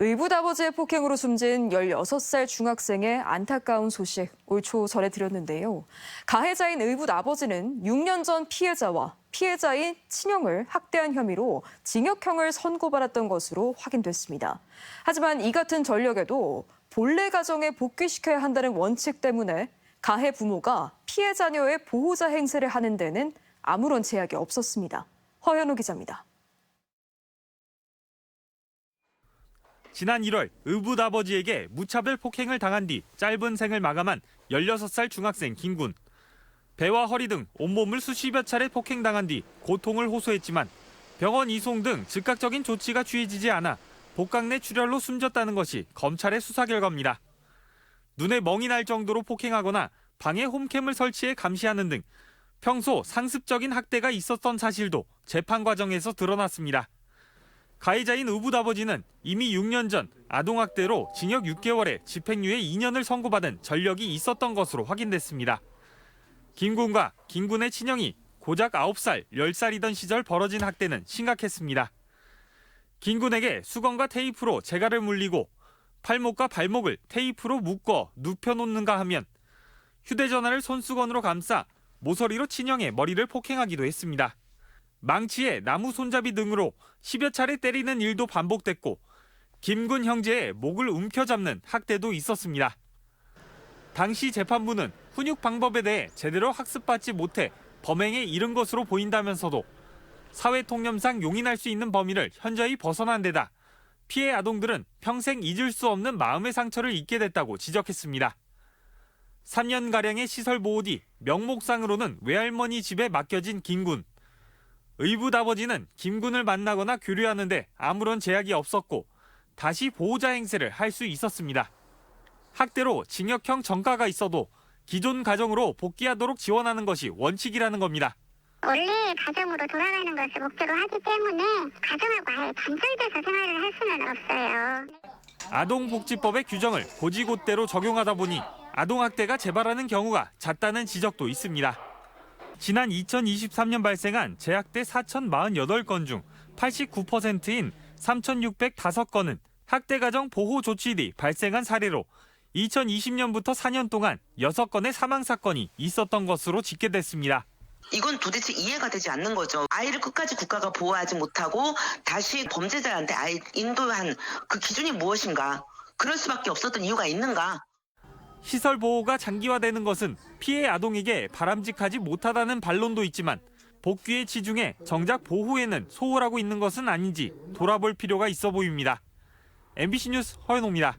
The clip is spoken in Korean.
의붓아버지의 폭행으로 숨진 16살 중학생의 안타까운 소식 올 초 전해드렸는데요. 가해자인 의붓아버지는 6년 전 피해자와 피해자인 친형을 학대한 혐의로 징역형을 선고받았던 것으로 확인됐습니다. 하지만 이 같은 전력에도 본래 가정에 복귀시켜야 한다는 원칙 때문에 가해 부모가 피해 자녀의 보호자 행세를 하는 데는 아무런 제약이 없었습니다. 허현우 기자입니다. 지난 1월 의붓아버지에게 무차별 폭행을 당한 뒤 짧은 생을 마감한 16살 중학생 김군. 배와 허리 등 온몸을 수십여 차례 폭행당한 뒤 고통을 호소했지만 병원 이송 등 즉각적인 조치가 취해지지 않아 복강 내 출혈로 숨졌다는 것이 검찰의 수사 결과입니다. 눈에 멍이 날 정도로 폭행하거나 방에 홈캠을 설치해 감시하는 등 평소 상습적인 학대가 있었던 사실도 재판 과정에서 드러났습니다. 가해자인 의붓아버지는 이미 6년 전 아동학대로 징역 6개월에 집행유예 2년을 선고받은 전력이 있었던 것으로 확인됐습니다. 김군과 김군의 친형이 고작 9살, 10살이던 시절 벌어진 학대는 심각했습니다. 김군에게 수건과 테이프로 재갈을 물리고 팔목과 발목을 테이프로 묶어 눕혀놓는가 하면 휴대전화를 손수건으로 감싸 모서리로 친형의 머리를 폭행하기도 했습니다. 망치에 나무 손잡이 등으로 10여 차례 때리는 일도 반복됐고 김군 형제의 목을 움켜잡는 학대도 있었습니다. 당시 재판부는 훈육 방법에 대해 제대로 학습받지 못해 범행에 이른 것으로 보인다면서도 사회통념상 용인할 수 있는 범위를 현저히 벗어난 데다 피해 아동들은 평생 잊을 수 없는 마음의 상처를 입게 됐다고 지적했습니다. 3년가량의 시설 보호 뒤 명목상으로는 외할머니 집에 맡겨진 김군. 의붓아버지는 김군을 만나거나 교류하는데 아무런 제약이 없었고 다시 보호자 행세를 할 수 있었습니다. 학대로 징역형 전가가 있어도 기존 가정으로 복귀하도록 지원하는 것이 원칙이라는 겁니다. 원래 가정으로 돌아가는 것을 목표로 하기 때문에 가정하고 아예 단절돼서 생활을 할 수는 없어요. 아동복지법의 규정을 고지곳대로 적용하다 보니 아동학대가 재발하는 경우가 잦다는 지적도 있습니다. 지난 2023년 발생한 재학대 4,048건 중 89%인 3,605건은 학대가정 보호 조치 뒤 발생한 사례로 2020년부터 4년 동안 6건의 사망사건이 있었던 것으로 집계됐습니다. 이건 도대체 이해가 되지 않는 거죠. 아이를 끝까지 국가가 보호하지 못하고 다시 범죄자한테 아이 인도한 그 기준이 무엇인가? 그럴 수밖에 없었던 이유가 있는가? 시설 보호가 장기화되는 것은 피해 아동에게 바람직하지 못하다는 반론도 있지만 복귀에 치중해 정작 보호에는 소홀하고 있는 것은 아닌지 돌아볼 필요가 있어 보입니다. MBC 뉴스 허연호입니다.